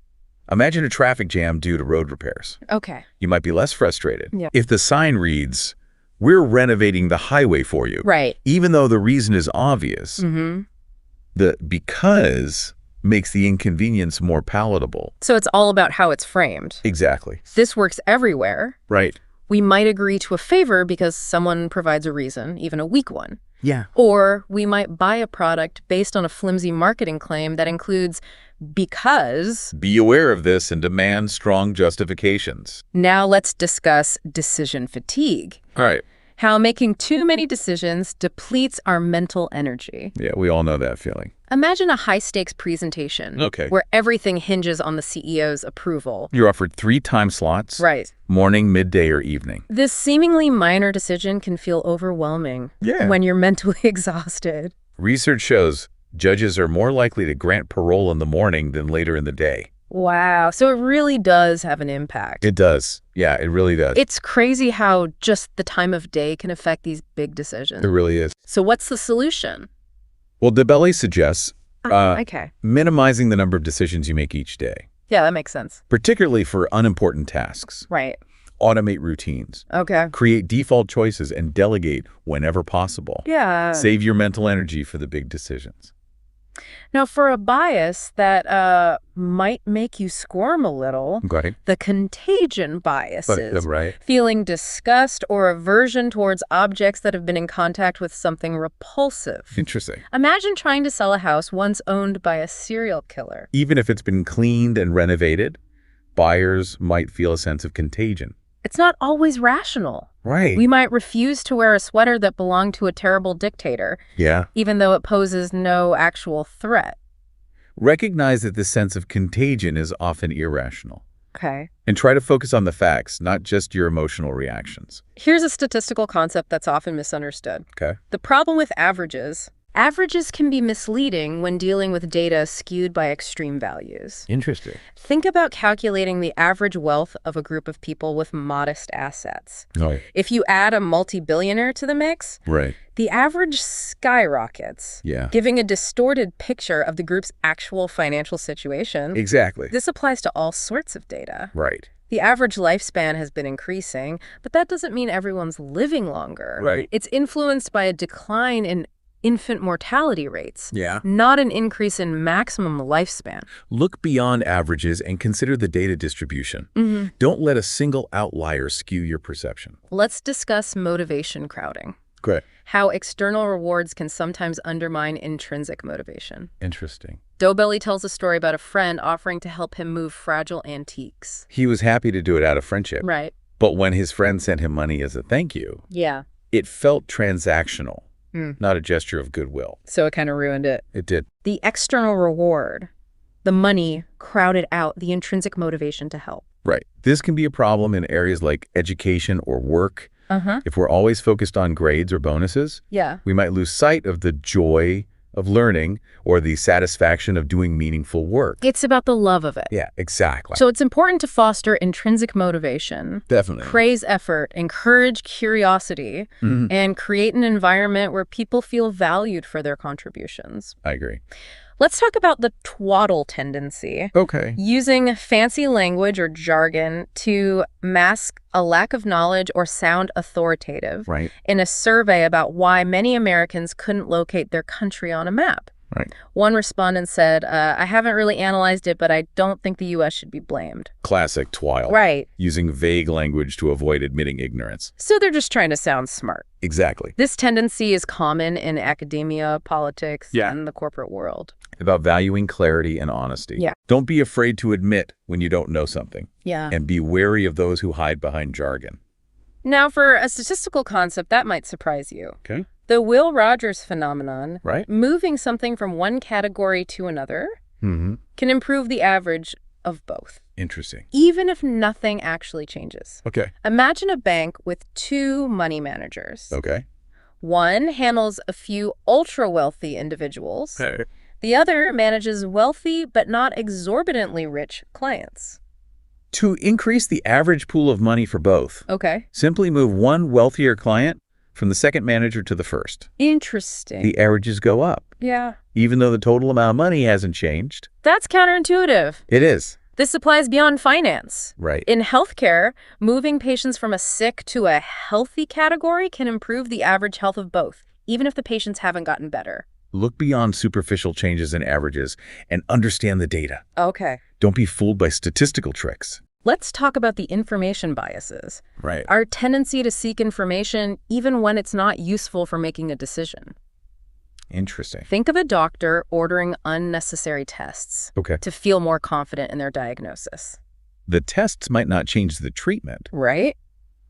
Imagine a traffic jam due to road repairs. Okay. You might be less frustrated. Yeah. If the sign reads, "We're renovating the highway for you." Right. Even though the reason is obvious, the because makes the inconvenience more palatable. So it's all about how it's framed. Exactly. This works everywhere. Right. We might agree to a favor because someone provides a reason, even a weak one. Yeah. Or we might buy a product based on a flimsy marketing claim that includes because. Be aware of this and demand strong justifications. Now let's discuss decision fatigue. All right. How making too many decisions depletes our mental energy. Yeah, we all know that feeling. Imagine a high-stakes presentation where everything hinges on the CEO's approval. You're offered 3 time slots. Right. Morning, midday, or evening. This seemingly minor decision can feel overwhelming when you're mentally exhausted. Research shows judges are more likely to grant parole in the morning than later in the day. Wow. So it really does have an impact. It does. Yeah, it really does. It's crazy how just the time of day can affect these big decisions. It really is. So what's the solution? Well, Dobelli suggests Okay. minimizing the number of decisions you make each day, Yeah, that makes sense. particularly for unimportant tasks. Right. Automate routines. Okay. Create default choices and delegate whenever possible. Yeah. Save your mental energy for the big decisions. Now, for a bias that might make you squirm a little, Okay. the contagion biases, Right. feeling disgust or aversion towards objects that have been in contact with something repulsive. Interesting. Imagine trying to sell a house once owned by a serial killer. Even if it's been cleaned and renovated, buyers might feel a sense of contagion. It's not always rational. Right. We might refuse to wear a sweater that belonged to a terrible dictator, Yeah. even though it poses no actual threat. Recognize that this sense of contagion is often irrational. Okay. And try to focus on the facts, not just your emotional reactions. Here's a statistical concept that's often misunderstood. Okay. The problem with averages can be misleading when dealing with data skewed by extreme values. Interesting. Think about calculating the average wealth of a group of people with modest assets. Right. If you add a multi-billionaire to the mix, Right. the average skyrockets, Yeah. giving a distorted picture of the group's actual financial situation. Exactly. This applies to all sorts of data. Right. The average lifespan has been increasing, but that doesn't mean everyone's living longer. Right. It's influenced by a decline in infant mortality rates, Yeah. not an increase in maximum lifespan. Look beyond averages and consider the data distribution. Don't let a single outlier skew your perception. Let's discuss motivation crowding. Great. How external rewards can sometimes undermine intrinsic motivation. Interesting. Dobelli tells a story about a friend offering to help him move fragile antiques. He was happy to do it out of friendship. Right. But when his friend sent him money as a thank you, Yeah. it felt transactional, not a gesture of goodwill. So it kind of ruined it. It did. The external reward, the money, crowded out the intrinsic motivation to help. Right. This can be a problem in areas like education or work, Uh-huh. If we're always focused on grades or bonuses, Yeah. we might lose sight of the joy of learning or the satisfaction of doing meaningful work. It's about the love of it. Yeah, exactly. So it's important to foster intrinsic motivation, Definitely. praise effort, encourage curiosity, and create an environment where people feel valued for their contributions. I agree. Let's talk about the twaddle tendency. Okay. Using fancy language or jargon to mask a lack of knowledge or sound authoritative. Right. In a survey about why many Americans couldn't locate their country on a map. Right. One respondent said, I haven't really analyzed it, but I don't think the U.S. should be blamed. Classic twile. Right. Using vague language to avoid admitting ignorance. So they're just trying to sound smart. Exactly. This tendency is common in academia, politics, Yeah. and the corporate world. About valuing clarity and honesty. Yeah. Don't be afraid to admit when you don't know something. Yeah. And be wary of those who hide behind jargon. Now, for a statistical concept, that might surprise you. Okay. The Will Rogers phenomenon, Right. moving something from one category to another, Mm-hmm. can improve the average of both, Interesting. even if nothing actually changes. Okay. Imagine a bank with two money managers. Okay. One handles a few ultra-wealthy individuals. Okay. The other manages wealthy but not exorbitantly rich clients. To increase the average pool of money for both, Okay. simply move one wealthier client from the second manager to the first. Interesting. The averages go up, Yeah. even though the total amount of money hasn't changed. That's counterintuitive. It is. This applies beyond finance. Right. In healthcare, moving patients from a sick to a healthy category can improve the average health of both, even if the patients haven't gotten better. Look beyond superficial changes in averages and understand the data. Okay. Don't be fooled by statistical tricks. Let's talk about the information biases. Right. Our tendency to seek information even when it's not useful for making a decision. Interesting. Think of a doctor ordering unnecessary tests Okay. to feel more confident in their diagnosis. The tests might not change the treatment, Right?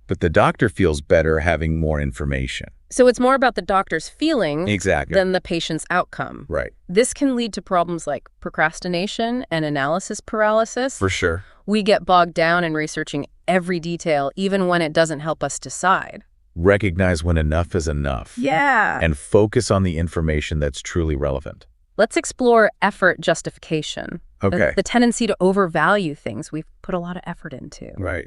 but the doctor feels better having more information. So it's more about the doctor's feeling Exactly. than the patient's outcome. Right. This can lead to problems like procrastination and analysis paralysis. For sure. We get bogged down in researching every detail, even when it doesn't help us decide. Recognize when enough is enough. Yeah. And focus on the information that's truly relevant. Let's explore effort justification. Okay. The tendency to overvalue things we've put a lot of effort into. Right.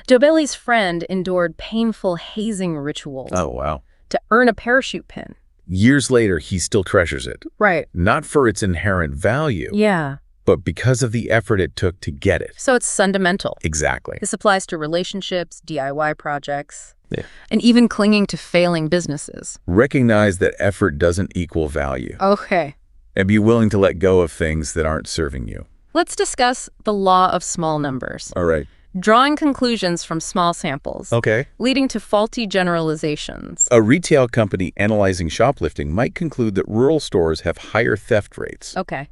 Dobelli's friend endured painful hazing rituals Oh, wow. to earn a parachute pin. Years later, he still treasures it. Right. Not for its inherent value, Yeah. but because of the effort it took to get it. So it's fundamental. Exactly. This applies to relationships, DIY projects, Yeah. and even clinging to failing businesses. Recognize that effort doesn't equal value. Okay. And be willing to let go of things that aren't serving you. Let's discuss the law of small numbers. All right. Drawing conclusions from small samples, Okay. leading to faulty generalizations. A retail company analyzing shoplifting might conclude that rural stores have higher theft rates. Okay.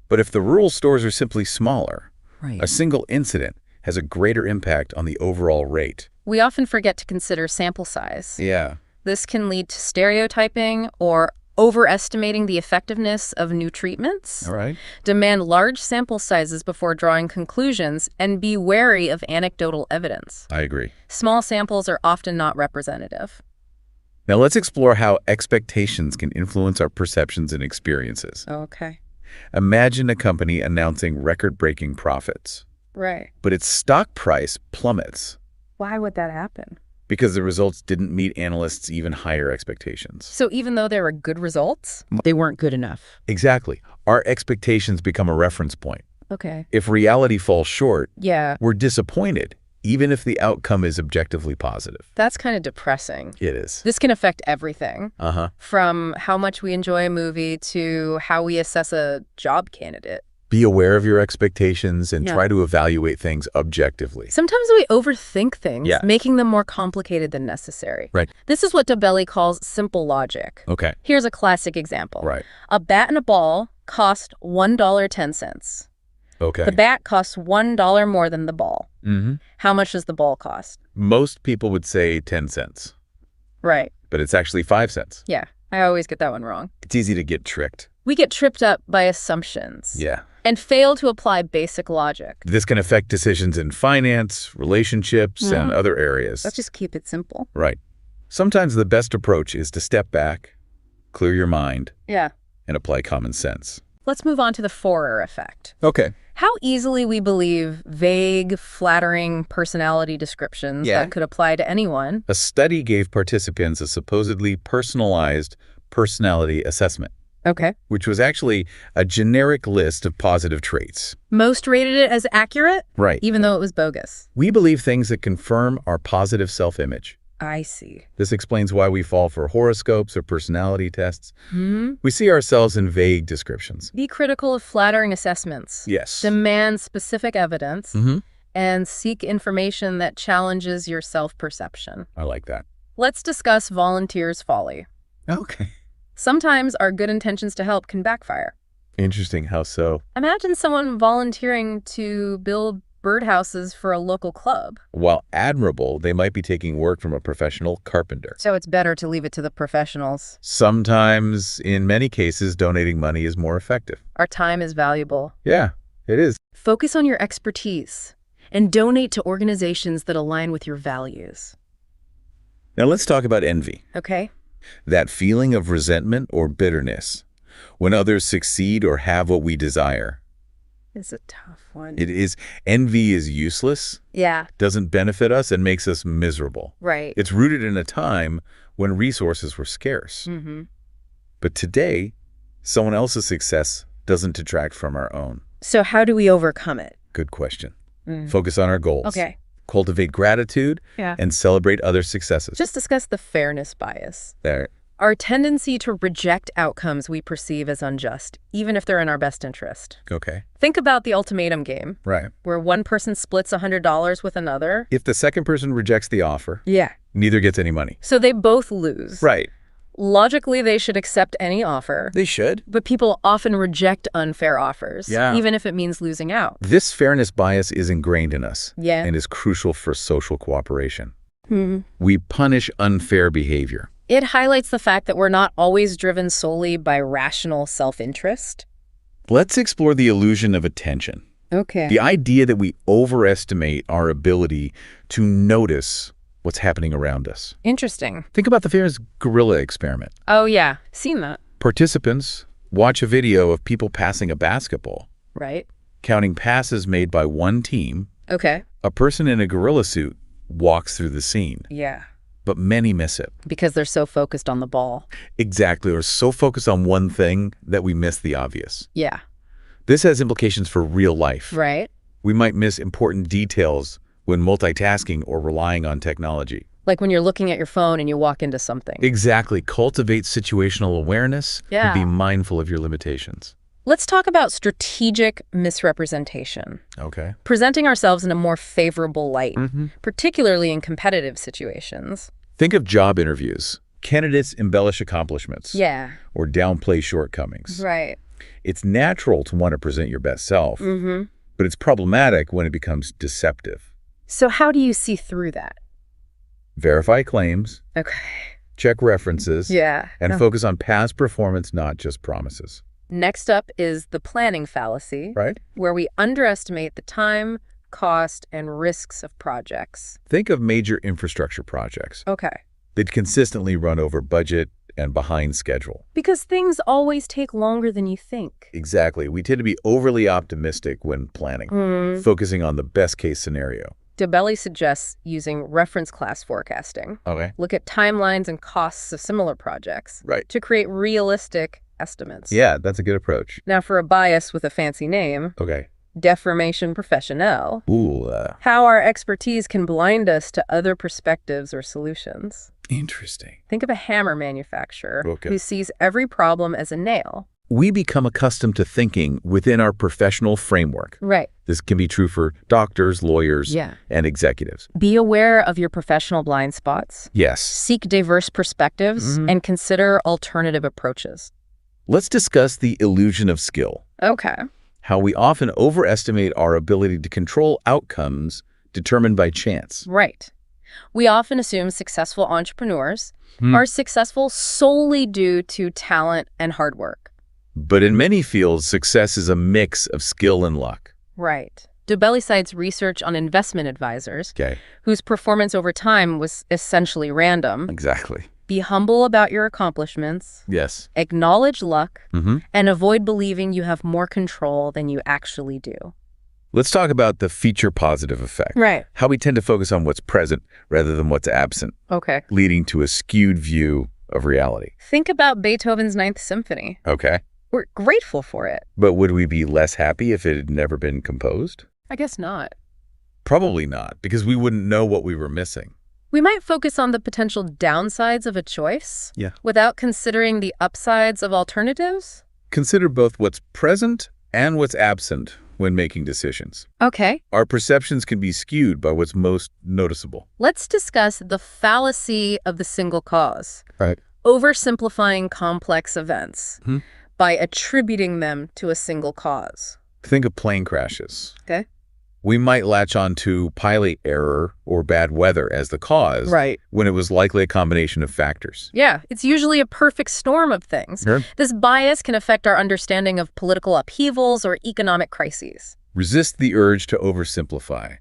But if the rural stores are simply smaller, Right. a single incident has a greater impact on the overall rate. We often forget to consider sample size. Yeah. This can lead to stereotyping or overestimating the effectiveness of new treatments. All right. Demand large sample sizes before drawing conclusions, and be wary of anecdotal evidence. I agree. Small samples are often not representative. Now let's explore how expectations can influence our perceptions and experiences. Okay. Imagine a company announcing record-breaking profits, Right. but its stock price plummets Why would that happen? because the results didn't meet analysts' even higher expectations. So even though there were good results, they weren't good enough. Exactly. Our expectations become a reference point. Okay. If reality falls short, Yeah, we're disappointed, even if the outcome is objectively positive. that's kind of depressing. It is. This can affect everything, Uh-huh. from how much we enjoy a movie to how we assess a job candidate. Be aware of your expectations and Yeah. try to evaluate things objectively. Sometimes we overthink things, Yeah. making them more complicated than necessary. Right. This is what Dobelli calls simple logic. Okay. Here's a classic example. Right. A bat and a ball cost $1.10. Okay. The bat costs $1 more than the ball. Mm-hmm. How much does the ball cost? Most people would say 10 cents, Right. but it's actually 5 cents. Yeah, I always get that one wrong. It's easy to get tricked. We get tripped up by assumptions. Yeah. And fail to apply basic logic. This can affect decisions in finance, relationships, and other areas. Let's just keep it simple. Right. Sometimes the best approach is to step back, clear your mind, and apply common sense. Let's move on to the Forer effect. Okay. How easily we believe vague, flattering personality descriptions that could apply to anyone. A study gave participants a supposedly personalized personality assessment, which was actually a generic list of positive traits. Most rated it as accurate? Right. Even though it was bogus. We believe things that confirm our positive self-image. I see. This explains why we fall for horoscopes or personality tests. We see ourselves in vague descriptions. Be critical of flattering assessments. Yes. Demand specific evidence. And seek information that challenges your self-perception. I like that. Let's discuss volunteers' folly. Okay. Sometimes our good intentions to help can backfire. Interesting. How so? Imagine someone volunteering to build birdhouses for a local club. While admirable, they might be taking work from a professional carpenter. So it's better to leave it to the professionals. Sometimes, in many cases, donating money is more effective. Our time is valuable. Yeah, it is. Focus on your expertise and donate to organizations that align with your values. Now let's talk about envy. Okay. That feeling of resentment or bitterness when others succeed or have what we desire. It's a tough one. It is. Envy is useless, Yeah. doesn't benefit us, and makes us miserable. Right. It's rooted in a time when resources were scarce. But today, someone else's success doesn't detract from our own. So how do we overcome it? Good question. Focus on our goals. Okay. Cultivate gratitude and celebrate other successes. Just discuss the fairness bias. There. Our tendency to reject outcomes we perceive as unjust, even if they're in our best interest. Okay. Think about the ultimatum game, Right. where one person splits $100 with another. If the second person rejects the offer, Yeah. neither gets any money. So they both lose. Right. Logically, they should accept any offer. They should. But people often reject unfair offers, even if it means losing out. This fairness bias is ingrained in us Yeah. and is crucial for social cooperation. We punish unfair behavior. It highlights the fact that we're not always driven solely by rational self-interest. Let's explore the illusion of attention. Okay. The idea that we overestimate our ability to notice what's happening around us. Interesting. Think about the famous gorilla experiment. Oh, yeah. Seen that. Participants watch a video of people passing a basketball, Right. counting passes made by one team. Okay. A person in a gorilla suit walks through the scene, Yeah. but many miss it. Because they're so focused on the ball. Exactly, or so focused on one thing that we miss the obvious. Yeah. This has implications for real life. Right. We might miss important details when multitasking or relying on technology. Like when you're looking at your phone and you walk into something. Exactly. Cultivate situational awareness and be Yeah. mindful of your limitations. Let's talk about strategic misrepresentation. Okay. Presenting ourselves in a more favorable light, particularly in competitive situations. Think of job interviews. Candidates embellish accomplishments Yeah. or downplay shortcomings. Right. It's natural to want to present your best self, but it's problematic when it becomes deceptive. So how do you see through that? Verify claims, Okay. check references, Yeah. and focus on past performance, not just promises. Next up is the planning fallacy, Right? where we underestimate the time, cost, and risks of projects. Think of major infrastructure projects. Okay. They'd consistently run over budget and behind schedule. Because things always take longer than you think. Exactly. We tend to be overly optimistic when planning, focusing on the best case scenario. Dobelli suggests using reference class forecasting. Okay. Look at timelines and costs of similar projects Right. to create realistic estimates. Yeah, that's a good approach. Now for a bias with a fancy name, Okay. deformation professionnel, Ooh, how our expertise can blind us to other perspectives or solutions. interesting. Think of a hammer manufacturer Okay. who sees every problem as a nail. We become accustomed to thinking within our professional framework. Right. This can be true for doctors, lawyers, Yeah. and executives. Be aware of your professional blind spots. Yes. Seek diverse perspectives and consider alternative approaches. Let's discuss the illusion of skill. Okay. How we often overestimate our ability to control outcomes determined by chance. Right. We often assume successful entrepreneurs are successful solely due to talent and hard work. But in many fields, success is a mix of skill and luck. Right. Dobelli cites research on investment advisors Okay. whose performance over time was essentially random. Exactly. Be humble about your accomplishments, Yes. acknowledge luck, Mm-hmm. and avoid believing you have more control than you actually do. Let's talk about the feature positive effect. Right. How we tend to focus on what's present rather than what's absent, Okay. leading to a skewed view of reality. Think about Beethoven's Ninth Symphony. Okay. We're grateful for it. But would we be less happy if it had never been composed? I guess not. Probably not, because we wouldn't know what we were missing. We might focus on the potential downsides of a choice Yeah. without considering the upsides of alternatives. Consider both what's present and what's absent when making decisions. Okay. Our perceptions can be skewed by what's most noticeable. Let's discuss the fallacy of the single cause. Right. Oversimplifying complex events Hmm. by attributing them to a single cause. Think of plane crashes. Okay. We might latch on to pilot error or bad weather as the cause, Right. when it was likely a combination of factors. Yeah, it's usually a perfect storm of things. Sure. This bias can affect our understanding of political upheavals or economic crises. Resist the urge to oversimplify.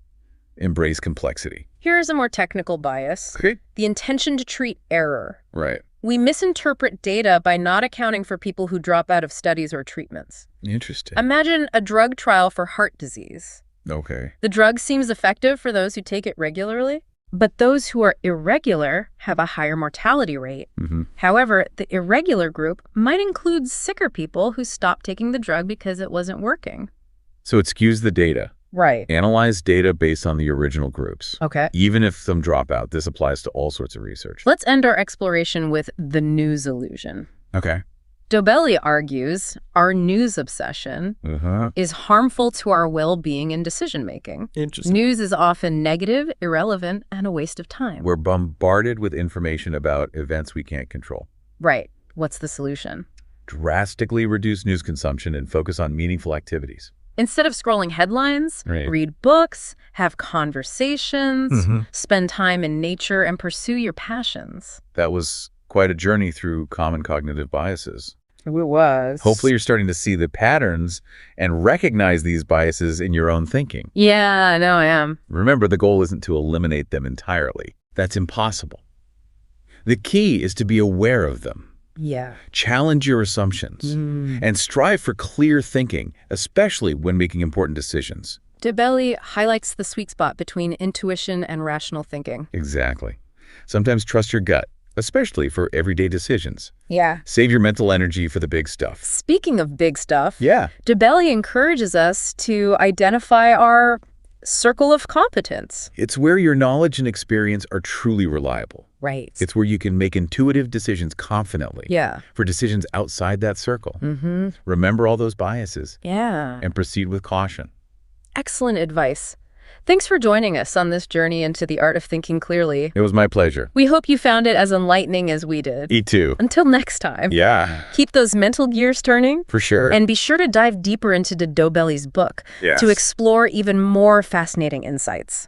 Embrace complexity. Here's a more technical bias. Okay. The intention to treat error. Right. We misinterpret data by not accounting for people who drop out of studies or treatments. Interesting. Imagine a drug trial for heart disease. Okay. The drug seems effective for those who take it regularly, but those who are irregular have a higher mortality rate. Mm-hmm. However, the irregular group might include sicker people who stopped taking the drug because it wasn't working. So it skews the data. Right. Analyze data based on the original groups. Okay. Even if some drop out, this applies to all sorts of research. Let's end our exploration with the news illusion. Okay. Dobelli argues our news obsession Uh-huh. is harmful to our well-being and decision-making. Interesting. News is often negative, irrelevant, and a waste of time. We're bombarded with information about events we can't control. Right. What's the solution? Drastically reduce news consumption and focus on meaningful activities. Instead of scrolling headlines, Right. read books, have conversations, Mhm. spend time in nature, and pursue your passions. That was quite a journey through common cognitive biases. It was. Hopefully you're starting to see the patterns and recognize these biases in your own thinking. Yeah, I know I am. Remember, the goal isn't to eliminate them entirely. That's impossible. The key is to be aware of them. Yeah. Challenge your assumptions and strive for clear thinking, especially when making important decisions. Dobelli highlights the sweet spot between intuition and rational thinking. Exactly. Sometimes trust your gut, especially for everyday decisions. Yeah. Save your mental energy for the big stuff. Speaking of big stuff, Yeah. Dobelli encourages us to identify our circle of competence. It's where your knowledge and experience are truly reliable. Right. It's where you can make intuitive decisions confidently. Yeah. For decisions outside that circle. Mm-hmm. Remember all those biases Yeah. and proceed with caution. Excellent advice. Thanks for joining us on this journey into the art of thinking clearly. It was my pleasure. We hope you found it as enlightening as we did. E2. Until next time, Yeah, keep those mental gears turning, for sure. and be sure to dive deeper into Dobelli's book Yes. to explore even more fascinating insights.